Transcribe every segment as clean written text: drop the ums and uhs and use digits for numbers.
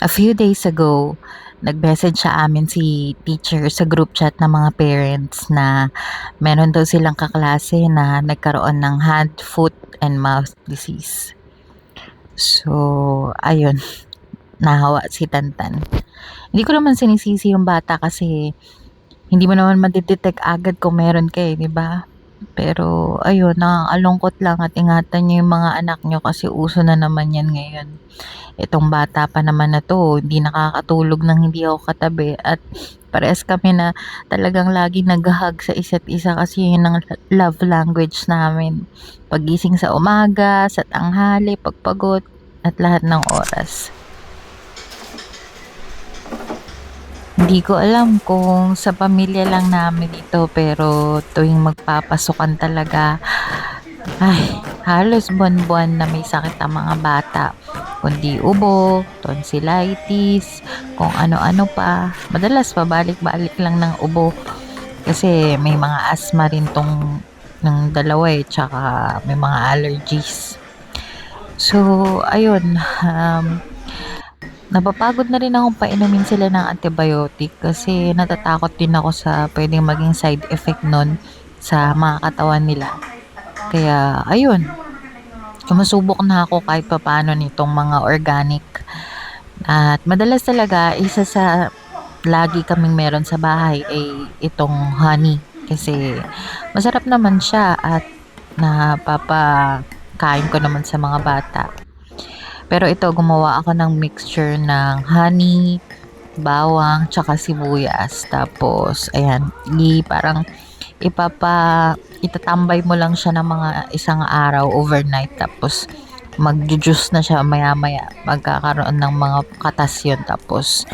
A few days ago, nag-message sa amin si teacher sa group chat ng mga parents na meron daw silang kaklase na nagkaroon ng hand, foot, and mouth disease. So, ayun, nahawa si Tantan. Hindi ko naman sinisisi yung bata kasi hindi mo naman madidetect agad kung meron ka di ba? Pero ayun, nakakalungkot lang at ingatan niyo yung mga anak niyo kasi uso na naman yan ngayon. Itong bata pa naman na 'to, hindi nakakatulog ng hindi ako katabi at parehas kami na talagang laging nagha-hug sa isa't isa kasi yun ang love language namin. Paggising sa umaga, sa tanghali, pagpagod, at lahat ng oras. Hindi ko alam kung sa pamilya lang namin ito pero tuwing magpapasukan talaga, ay, halos buwan-buwan na may sakit ang mga bata. Kundi ubo, tonsillitis, kung ano-ano pa. Madalas pabalik-balik lang ng ubo kasi may mga asthma rin tong ng dalawa tsaka may mga allergies. So, ayun, napapagod na rin akong painumin sila ng antibiotic kasi natatakot din ako sa pwedeng maging side effect nun sa mga katawan nila. Kaya, ayun, sumusubok na ako kahit papaano nitong mga organic. At madalas talaga, isa sa lagi kaming meron sa bahay ay itong honey. Kasi masarap naman siya at napapakain ko naman sa mga bata. Pero ito, gumawa ako ng mixture ng honey, bawang, tsaka sibuyas. Tapos, ayan, parang itatambay mo lang siya ng mga isang araw overnight. Tapos, mag-juice na siya maya-maya. Magkakaroon ng mga katas yun. Tapos,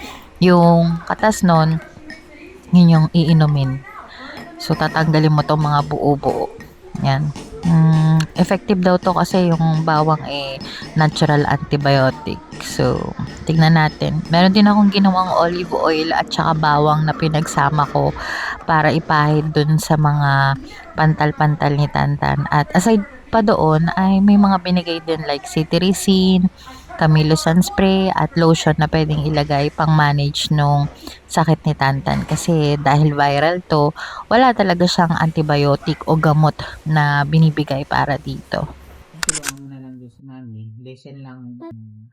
yung katas nun, yun yung iinumin. So, tatanggalin mo tong mga buo-buo. Yan. Effective daw to kasi yung bawang natural antibiotic. So, tignan natin. Meron din akong ginawang olive oil at saka bawang na pinagsama ko para ipahid dun sa mga pantal-pantal ni Tantan. At aside pa doon ay may mga binigay din like cetirizine, Camillus spray at lotion na pwedeng ilagay pang manage nung sakit ni Tantan kasi dahil viral to, wala talaga siyang antibiotic o gamot na binibigay para dito. Tulungan mo na lang doon sa mami. Listen lang.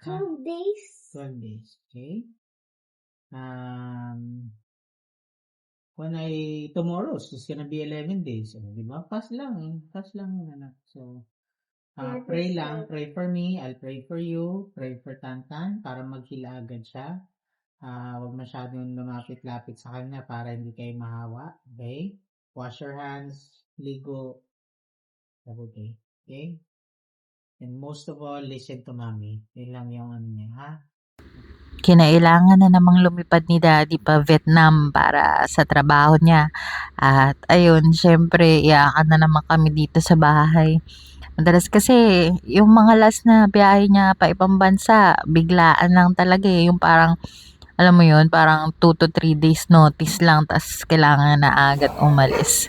12 days. 12 days. Okay? When tomorrow is gonna be 11 days. Di ba? Fast lang. Fast lang anak. So, pray lang. Pray for me. I'll pray for you. Pray for Tantan para mag-heal agad siya. Huwag masyadong lumapit-lapit sa kanya para hindi kayo mahawa. Okay? Wash your hands. Ligo. Okay? Okay? And most of all, listen to mommy. Yun lang yung ano niya, ha? Kinailangan na namang lumipad ni Daddy pa Vietnam para sa trabaho niya. At ayun, syempre, iyakan na naman kami dito sa bahay. Madalas kasi, yung mga last na biyahe niya pa ibang bansa, biglaan lang talaga yung parang, alam mo yun, parang 2 to 3 days notice lang, tas kailangan na agad umalis.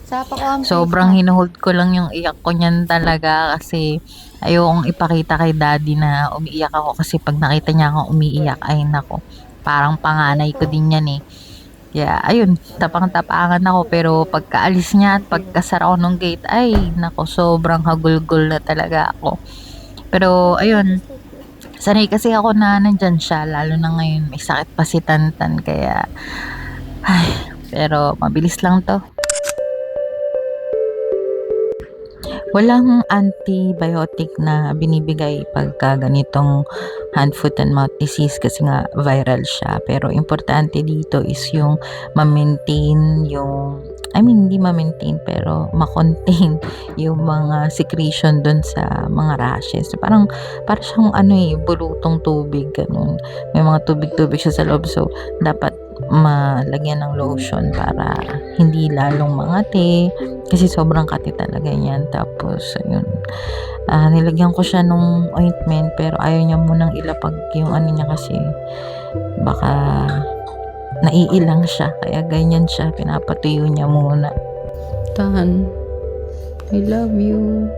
Sobrang hinuhold ko lang yung iyak ko niyan talaga kasi ayokong ipakita kay Daddy na umiiyak ako kasi pag nakita niya akong umiiyak, ay nako, parang panganay ko din yan Kaya ayun, tapang-tapangan ako pero pagkaalis niya at pagkasara ko ng gate, ay nako, sobrang hagulgol na talaga ako. Pero ayun, sanay kasi ako na nandyan siya, lalo na ngayon may sakit pa si Tantan kaya ay, pero mabilis lang to. Walang antibiotic na binibigay pagka ganitong hand, foot, and mouth disease kasi nga viral siya. Pero importante dito is yung ma-maintain yung, hindi ma-maintain pero ma-contain yung mga secretion dun sa mga rashes. Parang siyang bulutong tubig, ganun. May mga tubig-tubig siya sa loob so dapat malagyan ng lotion para hindi lalong mangati kasi sobrang kati talaga yan. Tapos ayun, nilagyan ko siya nung ointment pero ayaw niya munang ilapag yung niya kasi baka naiilang siya kaya ganyan siya, pinapatuyo niya muna. Tan, I love you.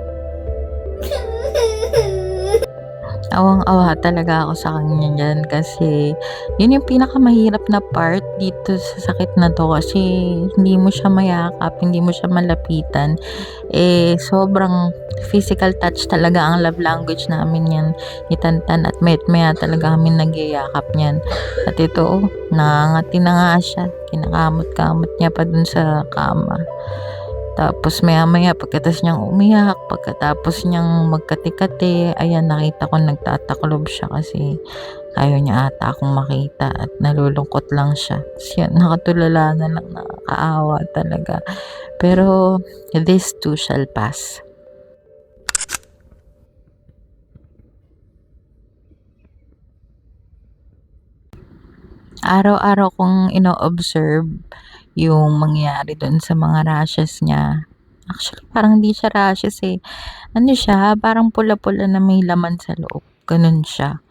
Awang-awa talaga ako sa kanya diyan kasi yun yung pinakamahirap na part dito sa sakit na 'to kasi hindi mo siya mayakap, hindi mo siya malapitan. Sobrang physical touch talaga ang love language namin niyan ni Tantan at maya't maya talaga kami nagyayakap niyan. At ito, nangangati na nga siya, kinakamot-kamot niya pa dun sa kama. Tapos maya-maya pagkatapos niyang umiyak, pagkatapos niyang magkati-kati, ayan nakita ko nagtataklob siya kasi ayaw niya ata akong makita at nalulungkot lang siya. Ta's yun, nakatulala na lang, nakakaawa talaga. Pero this too shall pass. Araw-araw kong ino-observe yung mangyayari dun sa mga rashes niya. Actually, parang hindi siya rashes, eh. Ano siya, parang pula-pula na may laman sa loob, gano'n siya.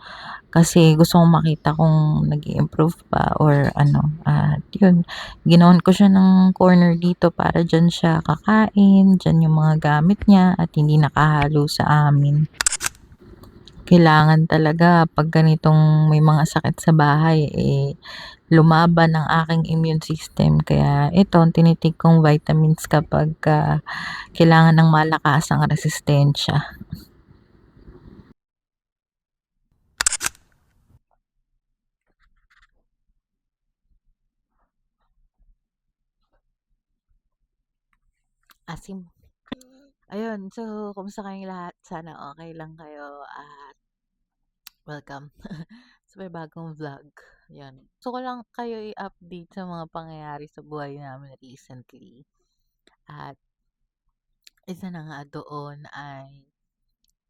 Kasi gusto kong makita kung nag-i-improve ba or ano, at yun, ginawan ko siya ng corner dito para diyan siya kakain, diyan yung mga gamit niya at hindi nakahalo sa amin. Kailangan talaga 'pag ganitong may mga sakit sa bahay, lumaban ang aking immune system. Kaya ito ang tini-take kong vitamins kapagka kailangan ng malakasang resistensya. Asim. Ayun, so kumusta kayong lahat? Sana okay lang kayo at welcome sa may bagong vlog. 'Yan. Gusto ko lang kayo i-update sa mga pangyayari sa buhay namin recently. At isa na nga doon ay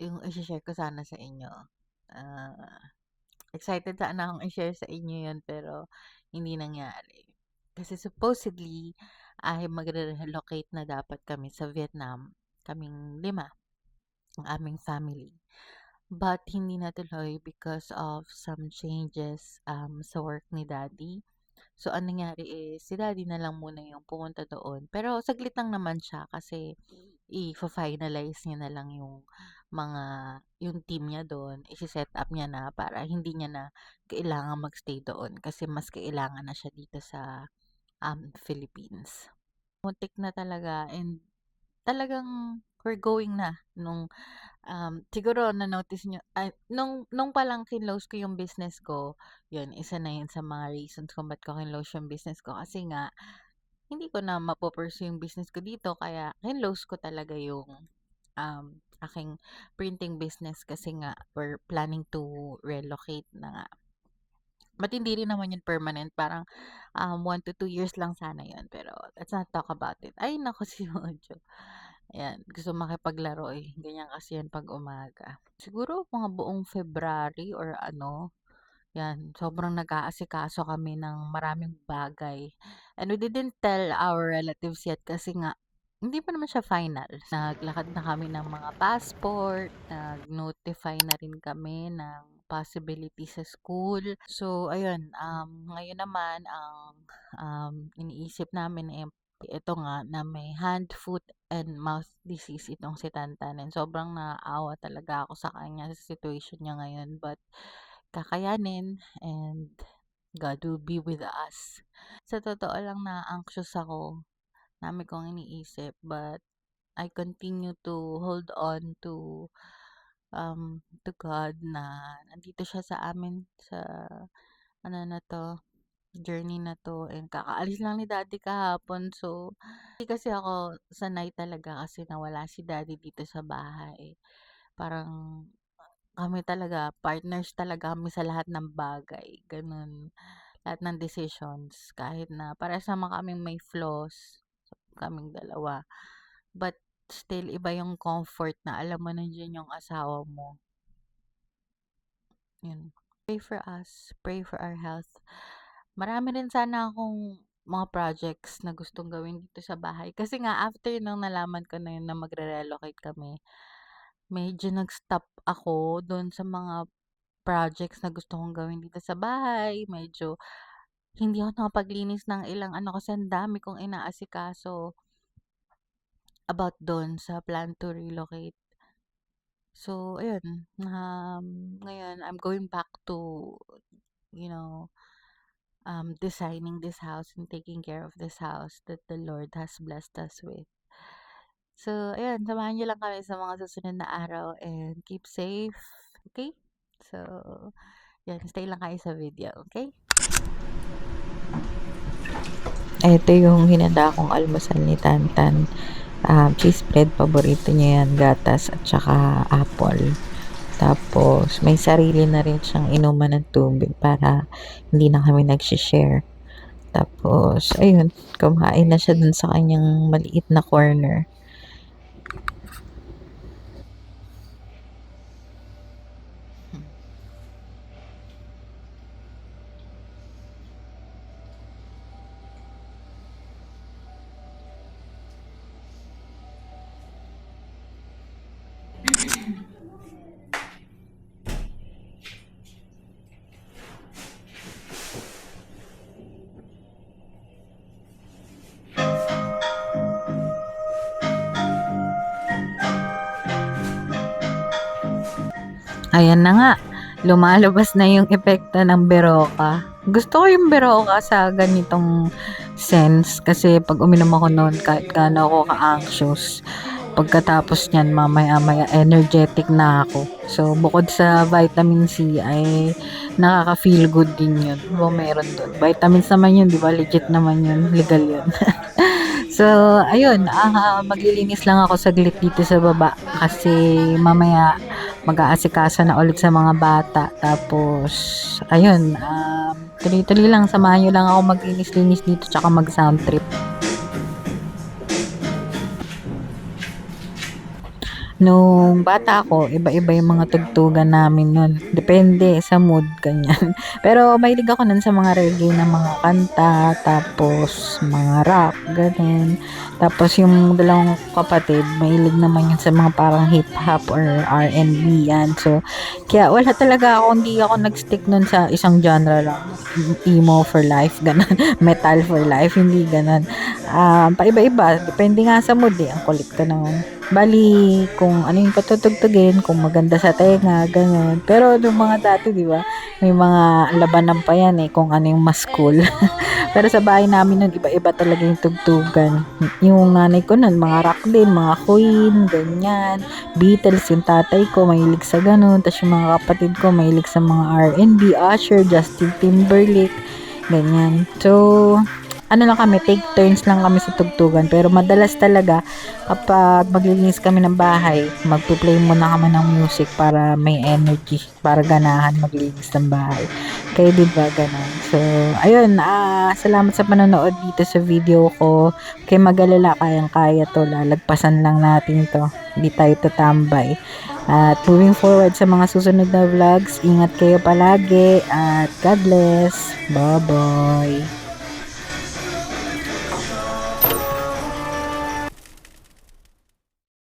yung i-she-share ko sana sa inyo. Ah, excited sana akong i-share sa inyo 'yun pero hindi nangyari. Kasi supposedly ay magre-relocate na dapat kami sa Vietnam, kaming 5, ang aming family. But hindi natuloy because of some changes sa work ni Daddy. So, anong nangyari is, si Daddy na lang muna yung pumunta doon. Pero saglit lang naman siya kasi i-finalize niya na lang yung mga, yung team niya doon. Isi-set up niya na para hindi niya na kailangan magstay doon kasi mas kailangan na siya dito sa Philippines. Muntik na talaga and talagang we're going na nung siguro na-notice niyo ay nung palang kinlose ko yung business ko, yun isa na yun sa mga reasons kung ba't ko kinlose yung business ko kasi nga hindi ko na mapo-pursue yung business ko dito kaya kinlose ko talaga yung aking printing business kasi nga we're planning to relocate na nga. But hindi rin naman yun permanent, parang 1 to 2 years lang sana yun pero let's not talk about it. Ay naku si Mojo. Ayan, gusto makipaglaro, eh, ganyan kasi yan 'pag umaga. Siguro mga buong February or ano, 'yan, sobrang nag-aasikaso kami ng maraming bagay. And we didn't tell our relatives yet kasi nga hindi pa naman siya final. Naglakad na kami ng mga passport, nag-notify na rin kami ng possibility sa school. So ayun, ngayon naman ang, iniisip namin, ito nga na may hand, foot, and mouth disease itong si Tantan and sobrang naaawa talaga ako sa kanya sa situation niya ngayon but kakayanin and God will be with us. Sa totoo lang na-anxious ako, dami kong iniisip but I continue to hold on to God na nandito siya sa amin sa ano na 'to, journey na 'to and kakaalis lang ni Daddy kahapon so hindi kasi ako sanay talaga kasi nawala si Daddy dito sa bahay. Parang kami talaga, partners talaga kami sa lahat ng bagay, gano'n. Lahat ng decisions kahit na parehas naman kaming may flaws, kaming dalawa. But still iba yung comfort na alam mo nandiyan yung asawa mo, yun. Pray for us, pray for our health. Marami rin sana akong mga projects na gustong gawin dito sa bahay. Kasi nga after nung nalaman ko na yun na magre-relocate kami, medyo nag-stop ako dun sa mga projects na gusto kong gawin dito sa bahay. Medyo hindi ako nakapaglinis ng ilang ano kasi ang dami kong inaasikaso about dun sa plan to relocate. So, ayun, ngayon I'm going back to, you know, designing this house and taking care of this house that the Lord has blessed us with. So, ayun, samahan niyo lang kami sa mga susunod na araw and keep safe, okay? So, yan, stay lang kayo sa video, okay? Ito yung hinanda kong almusal ni Tantan. Cheese bread, paborito niya yan, gatas at saka apple. Tapos, may sarili na rin siyang inuman ng tubig para hindi na kami nag-share. Tapos, ayun, kumain na siya dun sa kanyang maliit na corner. Ayan na nga, lumalabas na yung epekto ng Berocca. Gusto ko yung Berocca sa ganitong sense kasi pag uminom ako noon kahit gaano ako ka-anxious, pagkatapos niyan mamaya-maya energetic na ako. So bukod sa vitamin C ay nakaka-feel good din yun. Meron doon. Vitamins naman yun, di ba? Legit naman yun. Legal yun. So, ayun, maglilinis lang ako saglit dito sa baba kasi mamaya mag-aasikaso na ulit sa mga bata. Tapos, ayun, tuloy-tuloy lang, samahan nyo lang ako maglinis-linis dito tsaka mag-sound trip. Nung bata ako, iba-iba yung mga tugtugan namin nun. Depende sa mood, ganyan. Pero mahilig ako nun sa mga reggae na mga kanta, tapos mga rock, ganun. Tapos yung dalawang kapatid, mahilig naman yun sa mga parang hip-hop or R&B yan. So, kaya wala talaga ako, hindi ako nag-stick nun sa isang genre lang. Emo for life, ganun. Metal for life, hindi ganun. Paiba-iba, depende nga sa mood eh. Ang kulit ko naman. Bali, kung ano yung patutugtugin, kung maganda sa tenga, ganyan. Pero nung mga dati, di ba, may mga labanan pa yan eh, kung ano yung mas cool. Pero sa bahay namin nun, iba-iba talaga yung tugtugan. Yung nanay ko nun, mga rock din, mga Queen, ganyan. Beatles, yung tatay ko, mahilig sa ganun. Tapos yung mga kapatid ko, mahilig sa mga R&B, Usher, Justin Timberlake, ganyan. So, ano lang kami, take turns lang kami sa tugtugan. Pero madalas talaga, kapag maglilinis kami ng bahay, magpo-play muna kami ng music para may energy, para ganahan maglinis ng bahay. Kayo din ba ganun? So, ayun, salamat sa panonood dito sa video ko. Kay magalala, kayang-kaya to, lalagpasan lang natin to. Hindi tayo tatambay. At moving forward sa mga susunod na vlogs, ingat kayo palagi at God bless. Bye-bye.